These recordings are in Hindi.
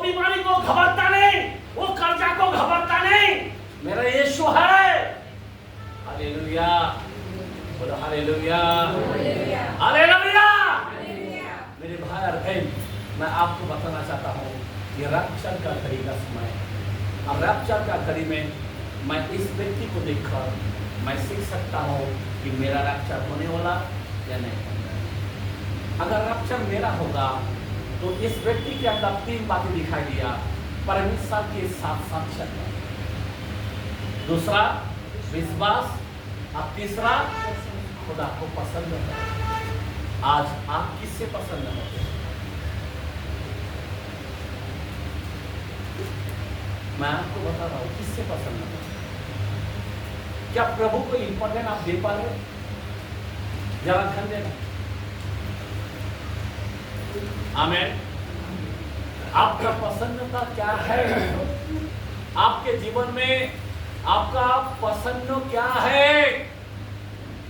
बीमारी को घबराता नहीं, वो कर्जा को घबराता नहीं। मेरा यीशु है। हालेलुया, बोलो हालेलुया, हालेलुया। मेरे भाई और बहन, मैं आपको बताना चाहता हूँ कि रैप्चर का घड़ी का समय है। और रैप्चर का घड़ी में मैं इस व्यक्ति को देखकर मैं सीख सकता हूँ कि मेरा रैप्चर होने वाला या नहीं। अगर रैप्चर मेरा होगा तो इस व्यक्ति के अंदर 3 बातें दिखाई दिया। परमेश्वर के साथ साथ चलना, दूसरा विश्वास, और तीसरा खुदा को पसंद करना। आज आप किससे पसंद होते? मैं आपको बता रहा हूं किससे पसंद होते। क्या प्रभु को इंपॉर्टेंट आप दे पा रहे? जरा ध्यान देना। आमीन। आपका पसंदता क्या है? आपके जीवन में आपका पसंद क्या है?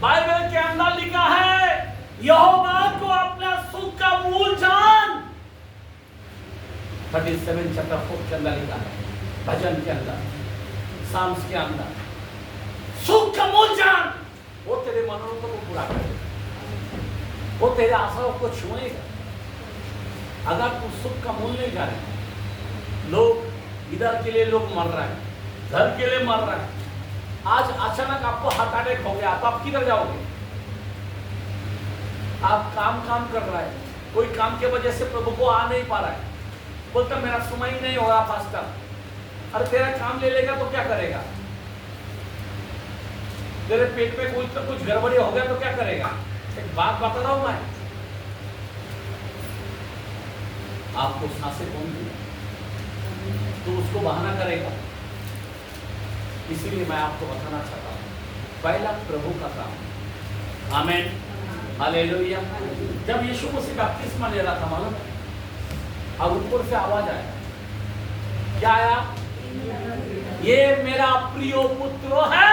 बाइबल के अंदर लिखा है, यहोवा को अपना सुख का मूल जान। 37 चैप्टर 4 के अंदर लिखा है, भजन के अंदर, साम्स के अंदर, सुख का मूल जान। वो तेरे मनोरथों को पूरा करेगा, वो तेरे आशाओं को छुएगा। अगर तू सुख का मूल नहीं जाने, लोग इधर के लिए लोग मर रहे हैं, घर के लिए मर रहे हैं। आज अचानक आपको हार्ट अटैक हो गया तो आप किधर जाओगे? आप काम कर रहे हैं, कोई काम के वजह से प्रभु को आ नहीं पा रहा है, बोलता मेरा समय ही नहीं हो रहा पास्टर। अरे तेरा काम ले लेगा तो क्या करेगा? तेरे पेट में कुछ गड़बड़ी हो गया तो क्या करेगा? एक बात बता रहा हूं मैं, आपको सांसें कौन दी तो उसको बहाना करेगा। इसीलिए मैं आपको बताना चाहता हूं, पहला प्रभु का काम। आमीन, हालेलुया। जब यीशु मसीह बपतिस्मा ले रहा था मालूम, और ऊपर से आवाज आया, क्या आया? ये मेरा प्रिय पुत्र है।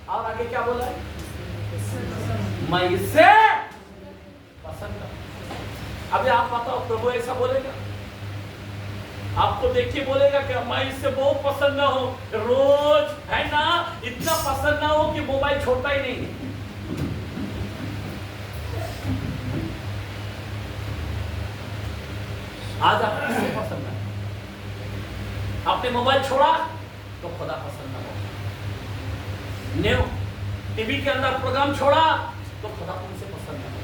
और आगे क्या बोला? मैं इससे पसंद हूं। अभी आप बताओ, प्रभु ऐसा बोलेगा? आपको देख के बोलेगा कि मैं इससे बहुत पसंद ना हो, रोज है ना, इतना पसंद ना हो कि मोबाइल छोड़ता ही नहीं। आज आप किससे पसंद है? आपने मोबाइल छोड़ा तो खुदा पसंद ना हो। न्यू टीवी के अंदर प्रोग्राम छोड़ा तो खुदा तुमसे पसंद ना हो।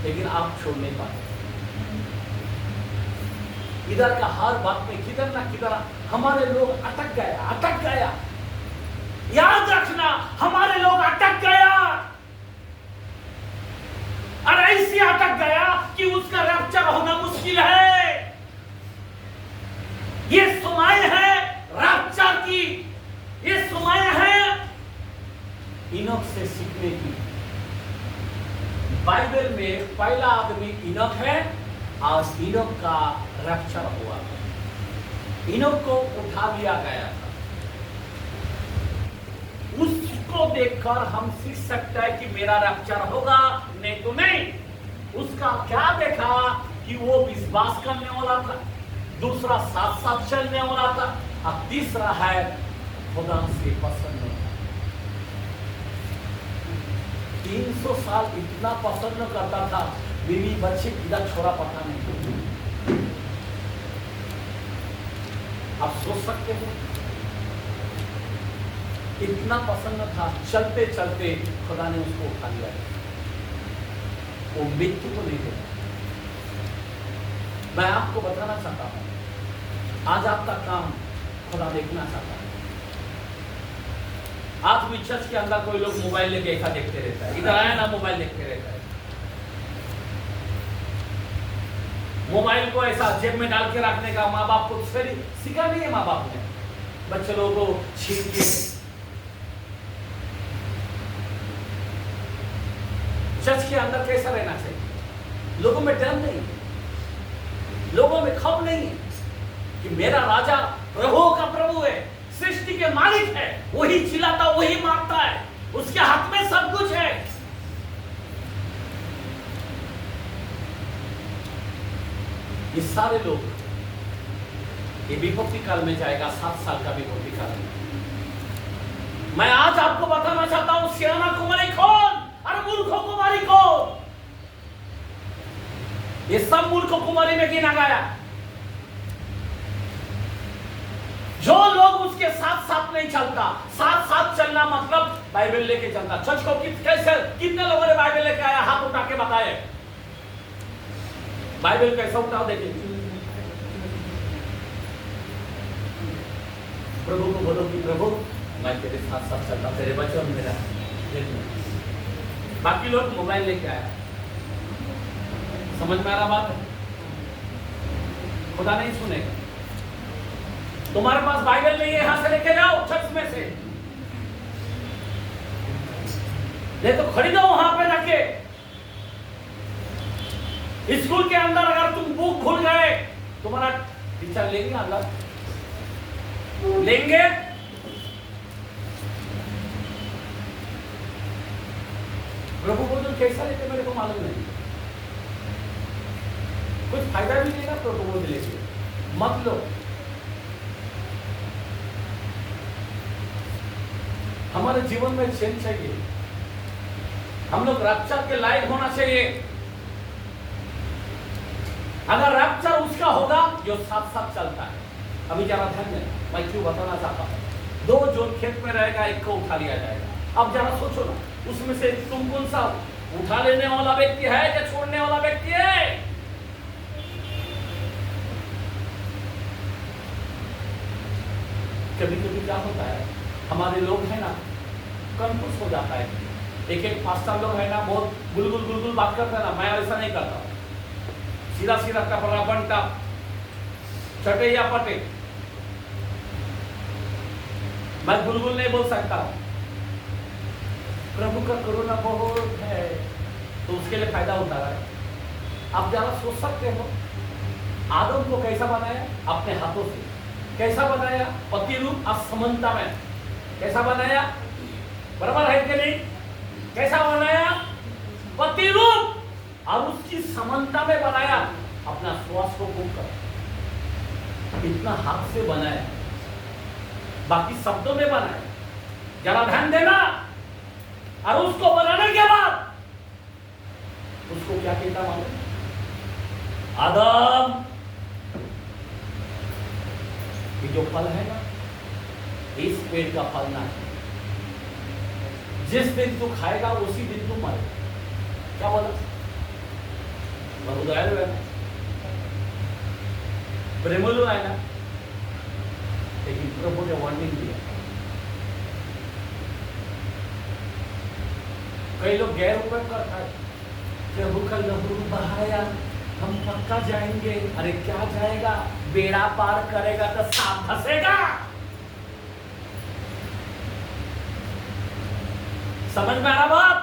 लेकिन आप छोड़ नहीं पाते। इधर का हर बात में किधर ना किधर हमारे लोग अटक गया। याद रखना, हमारे लोग अटक गया, और ऐसे अटक गया कि उसका रैप्चर होना मुश्किल है। ये समय है रैप्चर की, ये समय है इनोक से सीखने की। बाइबल में पहला आदमी इनोक है, आज इनोक का रैप्चर हुआ। इनोक को उठा लिया गया था। उसको देखकर हम सीख सकते हैं कि मेरा रैप्चर होगा, नहीं तो नहीं। उसका क्या देखा कि वो विश्वास करने वाला था, दूसरा साथ साथ चलने वाला था, और तीसरा है खुदा से पसंद होना। 300 साल इतना पसंद करता था, बीवी बच्चे किधर छोड़ा पता नहीं। आप सोच सकते हो, इतना पसंद था, चलते चलते खुदा ने उसको उठा लिया। वो मृत्यु को नहीं देता। मैं आपको बताना चाहता हूं, आज आपका काम खुदा देखना चाहता है। आज भी चर्च के अंदर कोई लोग मोबाइल लेके ऐसा देखते रहता है, इधर आया ना मोबाइल देखते रहता है। मोबाइल को ऐसा जेब में डाल के रखने का माँ बाप को सिखा नहीं है। माँ बाप ने बच्चे लोगों को छीन के चर्च के अंदर कैसा रहना चाहिए? लोगों में डर नहीं है, लोगों में खौफ नहीं है कि मेरा राजा प्रभु का प्रभु है, सृष्टि के मालिक है, वही चिल्लाता वही मारता है, उसके हाथ में सब कुछ है। ये सारे लोग ये विपत्ति काल में जाएगा, 7 साल का विपत्ति काल में। मैं आज आपको बताना चाहता हूं सियाना कुमारी कौन और मूर्खों कुमारी कौन। ये सब मूर्खों कुमारी में गिना गया। जो लोग उसके साथ साथ नहीं चलता, साथ साथ चलना मतलब बाइबल लेके चलता। चर्च को कैसे कितने लोगों ने बाइबल लेके आया, हाथ उठा के बताए बाइबल कैसा उठाओ देखिए। प्रभु को बोलो कि प्रभु मैं तेरे साथ साथ चलता, तेरे वचन मेरा। बाकी लोग मोबाइल लेके आया। समझ में आ रहा बात है? खुदा नहीं सुनेगा। तुम्हारे पास बाइबल नहीं है, यहां से लेके जाओ चर्च में से, नहीं तो खरीदो वहां पे जाके। स्कूल के अंदर अगर तुम बुक भूल गए, तुम्हारा टीचर लेंगे, अल्लाह लेंगे। प्रभु को तो कैसा लेते मेरे को मालूम नहीं, कुछ फायदा भी नहीं ना प्रभु को लेके मत लो। हमारे जीवन में चेंज चाहिए, हम लोग रैप्चर के लायक होना चाहिए। अगर रैप्चर उसका होगा जो साथ साथ चलता है। अभी जरा ध्यान देना, मैं क्यों बताना चाहता हूं। 2 जो खेत में रहेगा, एक को उठा लिया जाएगा। अब जरा सोचो ना, उसमें से तुम कौन सा उठा लेने वाला व्यक्ति है या छोड़ने वाला व्यक्ति है? कभी कभी क्या होता है, हमारे लोग है ना कंफ्यूज हो जाता है। एक पास्टर लोग है ना बहुत गुलगुल बात करते हैं ना, मैं ऐसा नहीं करता। सीधा सीधा कपड़ा बनता, चटे या पटे, मैं गुलगुल नहीं बोल सकता। प्रभु का करुणा बहुत है तो उसके लिए फायदा उठा रहा है। आप जरा सोच सकते हो, आदम को कैसा बनाया? अपने हाथों से। कैसा बनाया? पति रूप असमानता में। कैसा बनाया? बराबर है कि नहीं? कैसा बनाया? पति रूप, और उसकी समानता में बनाया। अपना श्वास को फूंक कर इतना हाथ से बनाया, बाकी शब्दों में बनाया। जरा ध्यान देना। और उसको बनाने के बाद उसको क्या कहता मालूम? आदम, ये जो फल है ना, इस पेड़ का फल ना है। जिस दिन तू खाएगा उसी दिन तू मरेगा। क्या बोला? बहुत दयालु है, प्रेमलु है ना, लेकिन प्रभु ने वार्निंग दिया। कई लोग गैर उपयोग करता है। प्रभु का लहू बहाया, हम पक्का जाएंगे। अरे क्या जाएगा? बेड़ा पार करेगा तो सांप फंसेगा। समझ में आ रहा बात?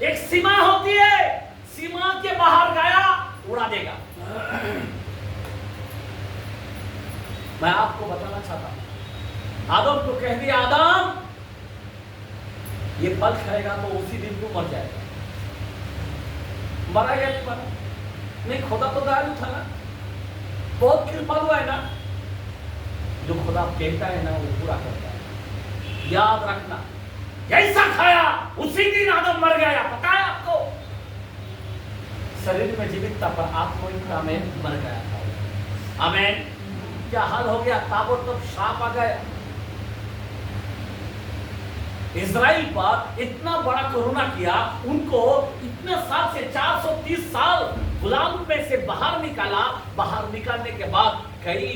एक सीमा होती है, सीमा के बाहर गया उड़ा देगा। मैं आपको बताना चाहता हूं, आदम को कह दिया, आदम ये फल खाएगा तो उसी दिन तू मर जाएगा। मरा या नहीं मरा? नहीं, खुदा तो दयालु था ना, बहुत कृपालु है ना। जो खुदा कहता है ना वो पूरा करता है। याद रखना, जैसा खाया उसी दिन आदम मर गया। पता है आपको? शरीर में जीवित था पर आत्मा में मर गया था। आमीन। क्या हाल हो गया? ताबड़तोड़ श्राप आ गया। इजराइल पर इतना बड़ा करुणा किया, उनको इतने साल से 430 साल गुलाम में से बाहर निकाला। बाहर निकालने के बाद कई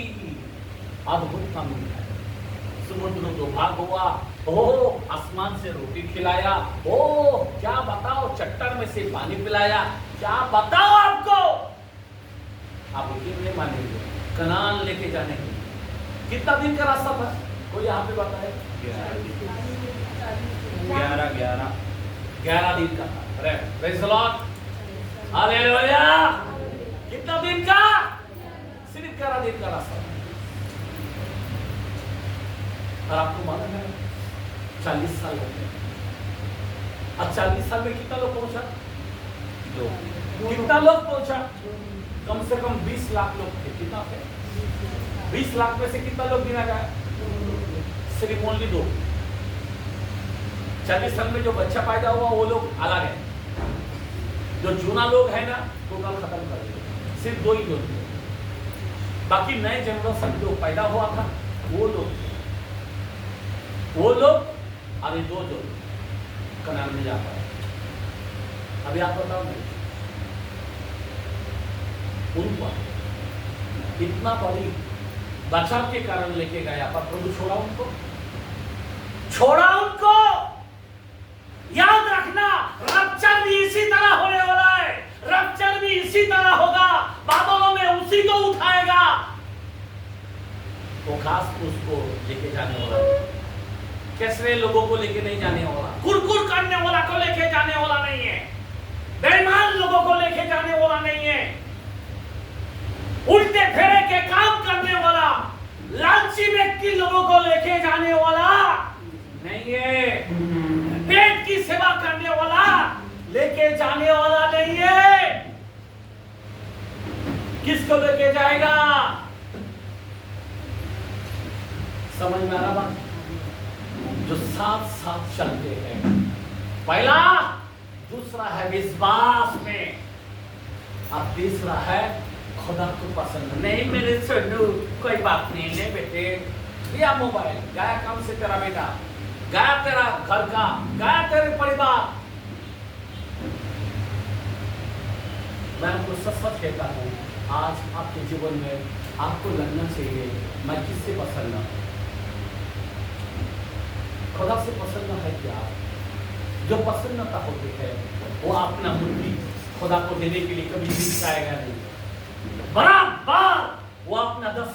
अद्भुत काम किया। समुद्र दो भाग हुआ, ओह आसमान से रोटी खिलाया, ओह क्या बताओ, चट्टान में से पानी पिलाया। क्या बताओ आपको? आप यकीन नहीं मानेंगे, कनान लेके जाने के लिए कितना दिन का रास्ता था? कोई यहाँ पे बताए? 11 दिन का था। अरे प्रेज़ द लॉर्ड, हालेलुया। कितना दिन का? सिर्फ 11 दिन का रास्ता था। और आपको मालूम है 40 साल हो गए। अब 40 साल में कितना लोग पहुंचा? 2। कितना लोग पहुंचा? कम से कम 20 लाख लोग थे। कितना थे? 20 लाख में से कितना लोग गिना जाए? सिर्फ ओनली 2। 40 साल में जो बच्चा पैदा हुआ वो लोग अलग है, जो जूना लोग है ना टोटल खत्म कर दिए, सिर्फ 2 ही लोग थे। बाकी नए जनरेशन जो पैदा हुआ था वो लोग और ये 2 जो कनान में जा पाए। अभी आप बताओ नहीं, उनको इतना बड़ी बचाव के कारण लेके गया पर प्रभु छोड़ा उनको। याद रखना, रप्चर भी इसी तरह होने वाला है, रप्चर भी इसी तरह होगा। बादलों में उसी को उठाएगा, वो खास उसको लेके जाने वाला है। कैसे लोगों को लेके नहीं जाने वाला, कुरकुर करने वाला को लेके जाने वाला नहीं है, बेईमान लोगों को लेके जाने वाला नहीं है, उल्टे फेरे के काम करने वाला लालची व्यक्ति लोगों को लेके जाने वाला नहीं है, पेट की सेवा करने वाला लेके जाने वाला नहीं है। किसको लेके जाएगा? समझ में आ रहा बात? जो साथ साथ चलते हैं। पहला, दूसरा है विश्वास में, अब तीसरा है खुदा को पसंद। नहीं मेरे सोनू, कोई बात नहीं, नहीं बेटे, दिया मोबाइल, गया काम से तेरा बेटा, गया तेरा घर का, गया तेरे परिवार। मैं आपको सच कहता हूँ, आज आपके जीवन में आपको लगना चाहिए मैं किससे पसंद हूं? खुदा से पसंद है क्या? जो प्रसन्नता होती है वो अपना मुट्ठी खुदा को देने के लिए कभी जाएगा नहीं। बराबर वो अपना 10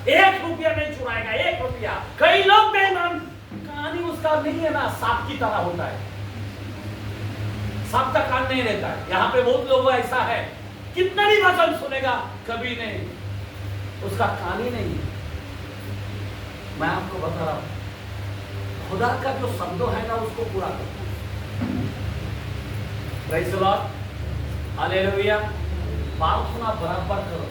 1 रुपया नहीं चुराएगा, 1 रुपया। कई लोग बेईमान, कहानी उसका नहीं है ना, सांप की तरह होता है, सांप का कान नहीं रहता है। यहाँ पे बहुत लोग ऐसा है, कितना भी वचन सुनेगा कभी नहीं, उसका कान ही नहीं है। मैं आपको बता रहा हूं, खुदा का जो शब्द है ना उसको पूरा करो। Praise the Lord, hallelujah. प्रार्थना बराबर करो,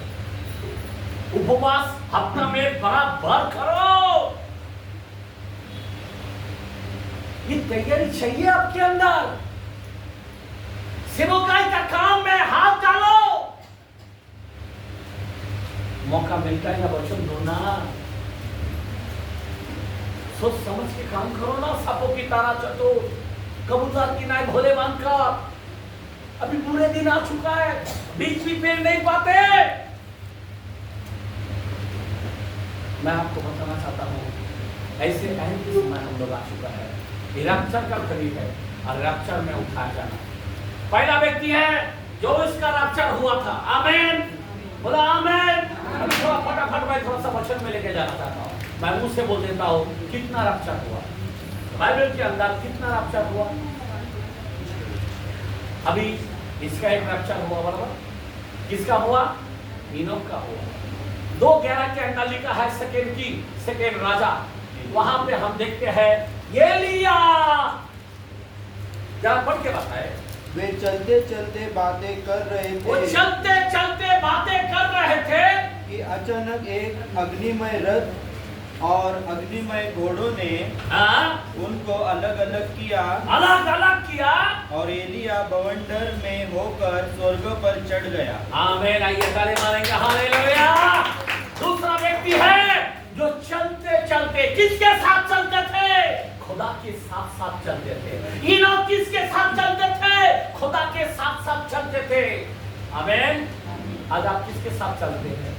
उपवास हफ्ता में बराबर करो। ये तैयारी चाहिए आपके अंदर। सेवकाई का काम में हाथ डालो, मौका मिलता है ना वचन दो ना, सोच समझ के काम करो ना। सांपों की तरह चलो, कबूतर की नाई भोले बनकर। अभी पूरे दिन आ चुका है, बीच भी पेड़ नहीं पाते। मैं आपको बताना चाहता हूँ, ऐसे अहम के समय हम लोग आ चुका है। ये रैप्चर का घड़ी है और रैप्चर में उठाया जाना। पहला व्यक्ति है जो इसका रैप्चर हुआ था। आमीन, बोला आमीन। थोड़ा फटाफट मैं थोड़ा सा वचन में लेके जाना चाहता हूँ। मैं मुंह से बोल देता हूँ कितना रैप्चर हुआ बाइबल के अंदर, कितना रैप्चर हुआ। अभी इसका एक रैप्चर हुआ, बराबर। किसका हुआ? इनोक का हुआ। 2:11 के अंदर लिखा है सेकंड राजा। वहां पे हम देखते हैं एलिया, जरा पढ़ के बताए। वे चलते चलते बातें कर रहे थे, वो चलते चलते बातें कर रहे थे कि अचानक एक अग्निमय रथ और अग्निमय घोड़ों ने उनको अलग अलग किया और एलिया बवंडर में होकर स्वर्ग पर चढ़ गया। आमीन। आइए ताली मारेंगे, हालेलुया। दूसरा व्यक्ति है जो चलते चलते किसके साथ चलते थे? खुदा के साथ साथ चलते थे। इनोक किसके साथ चलते थे? खुदा के साथ साथ चलते थे। आमीन। आज आप किसके साथ चलते हैं?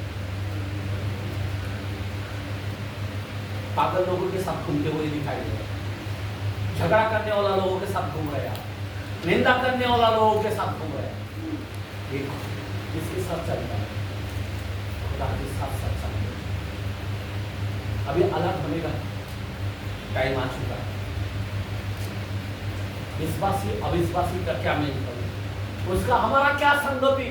पागल लोगों के साथ घूमते हुए दिखाई दे रहे, झगड़ा करने वाला लोगों के साथ घूम रहे, निंदा करने वाला लोगों के साथ घूम रहे। देखो किसके साथ चल रहा है? खुदा के साथ साथ चल रहे। अभी अलग होने का टाइम आ चुका है। विश्वासी अविश्वासी का क्या मेल करूं, उसका हमारा क्या संगति।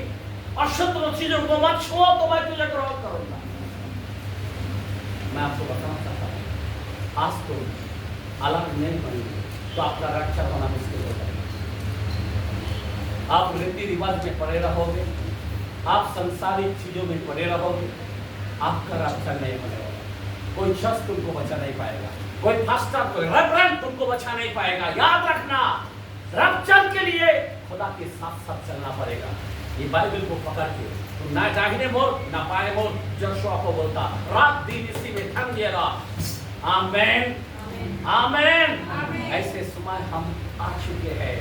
अशुद्ध चीजों को मत छुओ तो मैं तुझे ग्रहण करूंगा। मैं आपको बताना चाहता हूं, आज तो अलग नहीं बनेंगे तो आपका रक्षा होना मुश्किल हो जाएगा। आप रीति रिवाज में पड़े रहोगे, आप संसारिक चीजों में पड़े रहोगे, आपका रक्षा नहीं होने वाला। कोई शख्स तुमको बचा नहीं पाएगा, कोई पास्टर, कोई रेवरेंड तुमको बचा नहीं पाएगा। याद रखना, रक्षा के लिए खुदा के साथ साथ चलना पड़ेगा। ये बाइबल को पकड़ के तो ना दाहिने मोड़ ना बाएं मोड़, यहोशुआ को बोलता रात दिन इसी में थम गया। आमीन आमीन। ऐसे समय हम आ चुके हैं।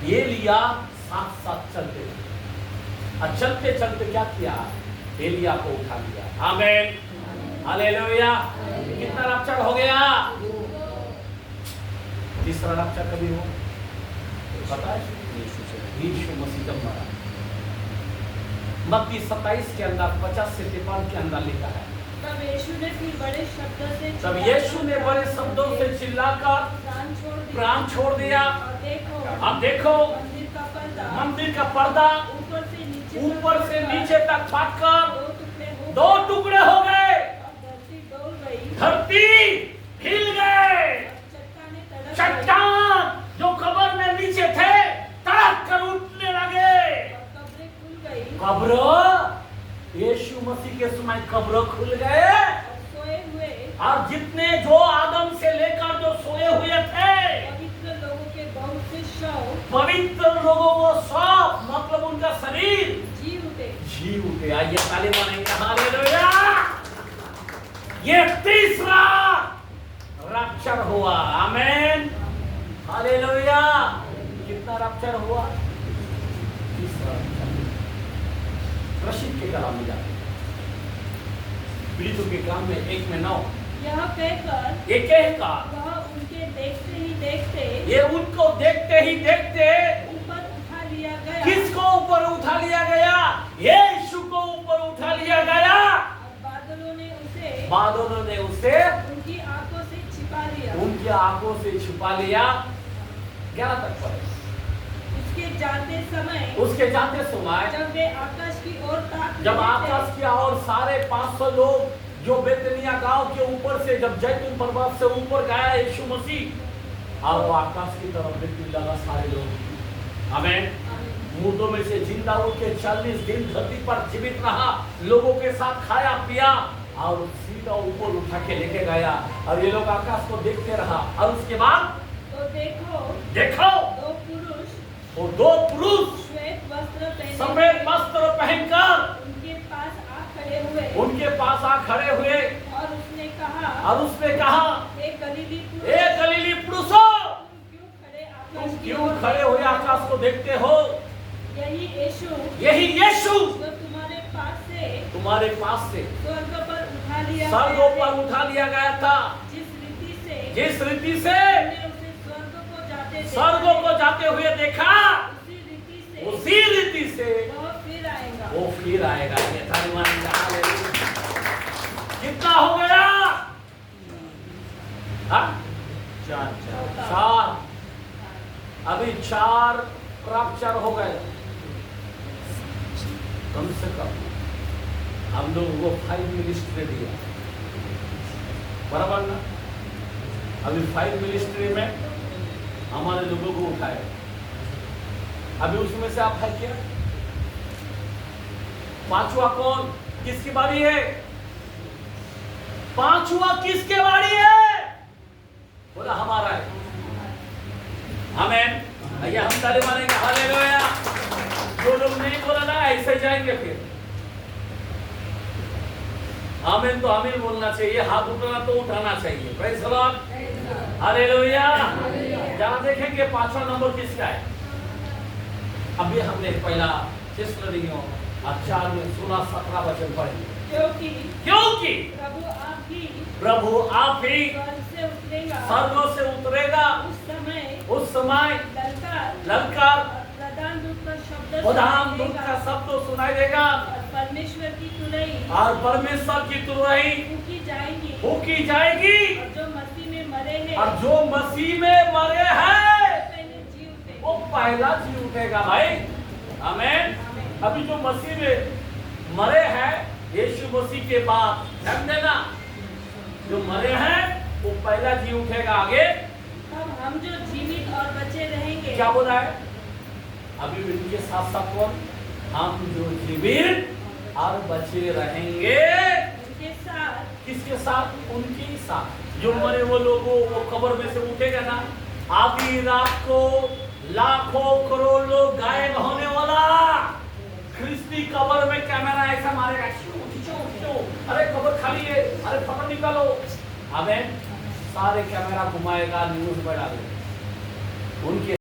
ये लिया साथ साथ चलते और चलते चलते क्या किया, एलिया को उठा लिया। आमीन हालेलुया। कितना रप्चर हो गया? तीसरा रप्चर कभी हो पता है? यीशु मसीह जब मरा, मत्ती 27 के अंदर 50 से 53 के अंदर लिखा है, तब यीशु ने फिर बड़े शब्दों से चिल्लाकर प्राण छोड़ दिया। अब देखो मंदिर का पर्दा ऊपर से नीचे तक फाटकर दो टुकड़े हो गए। धरती हिल गए। चट्टान जो कब्र में नीचे थे तड़क कर उठने लगे। कब्र यीशु मसीह के समय कब्र खुल गए और जितने जो आदम से लेकर जो सोए हुए थे, पवित्र लोगों के बहुत से शव, पवित्र लोगों को सब मतलब उनका शरीर जी उठे। आइए ताली मारेंगे। हालेलुया। ये तीसरा रप्चर हुआ। आमीन हालेलुया। कितना रप्चर हुआ? तीसरा रप्चर। रशीद के कलाम में जाते पीड़ितों के काम में 1 में 9 यह कहकर ये कहकर वह उनके देखते ही देखते, ये उनको देखते ही देखते ऊपर उठा लिया गया। किसको ऊपर उठा लिया गया? यीशु को ऊपर उठा लिया गया। बादलों ने उसे उनकी आंखों से छिपा लिया। उनकी आंखों से छुपा लिया। 11 तक पढ़े। उसके जाते समय जब वे आकाश की ओर ताक जब रहे आकाश थे, की ओर सारे 500 लोग जो बेतनिया गांव के ऊपर से जब जैतून पर्वत से ऊपर गया यीशु मसीह, और वो आकाश की तरफ देखने लगा सारे लोग। आमीन। मुर्दों में से जिंदा उठ के 40 दिन धरती पर जीवित रहा, लोगों के साथ खाया पिया और सीधा ऊपर उठा के लेके गया। और ये लोग आकाश को देखते रहा। और उसके बाद तो देखो दो पुरुष श्वेत वस्त्र पहने सफेद वस्त्र पहनकर उनके पास आ खड़े हुए। और उसने कहा हे गलीली पुरुषों, तुम क्यों खड़े हुए आकाश को देखते हो? यही यीशु जो तुम्हारे पास से स्वर्ग पर उठा लिया गया था। जिस रीति से स्वर्ग को जाते हुए देखा, उसी रीति से वो फिर आएगा। ये ताली मारेंगे। हालेलुया। कितना हो गया? चार। अभी 4 रप्चर हो गए। कम से कम हम लोगों को 5 मिनिस्ट्री दिया, बराबर ना? अभी 5 मिनिस्ट्री में हमारे लोगों को उठाए। अभी उसमें से आप है क्या? 5वां कौन? किसकी बारी है? 5वां किसके बारी है? बोला हमारा है। आमीन। आइए हम ताली मारेंगे। हालेलुया। जो लोग नहीं बोला ना ऐसे जाएंगे फिर। आमीन तो आमीन बोलना चाहिए, हाथ उठाना तो उठाना चाहिए। Praise the Lord. हालेलुया। जहाँ देखेंगे 5वां नंबर किसका है? अभी हमने पहला थिस्सलुनीकियों 4 में 16-17 वचन पढ़े। क्योंकि प्रभु आप ही स्वर्गों से उतरेगा। उस समय ललकार प्रधान दूत का शब्द सुनाई देगा और परमेश्वर की तुरही फूकी जाएगी। और जो मसीह में मरे हैं वो पहला जी उठेगा भाई। आमीन। अभी जो मसीह में मरे हैं यीशु मसीह के बाद, ध्यान देना, जो मरे हैं वो पहला जी उठेगा। आगे अब हम जो जीवित और बचे रहेंगे। क्या बोला है? अभी इनके साथ साथ कौन? हम जो जीवित और बचे रहेंगे उनके साथ। किसके साथ? उनके साथ। जो मरे वो लोगों वो कब्र में से उठेगा ना, आधी रात को लाखों करोड़ लोग गायब होने वाला, क्रिस्टी कब्र में कैमरा ऐसा मारेगा, अरे कब्र खाली है, अरे फोटो निकालो, हमें सारे कैमरा घुमाएगा, न्यूज में डालेगा। उनके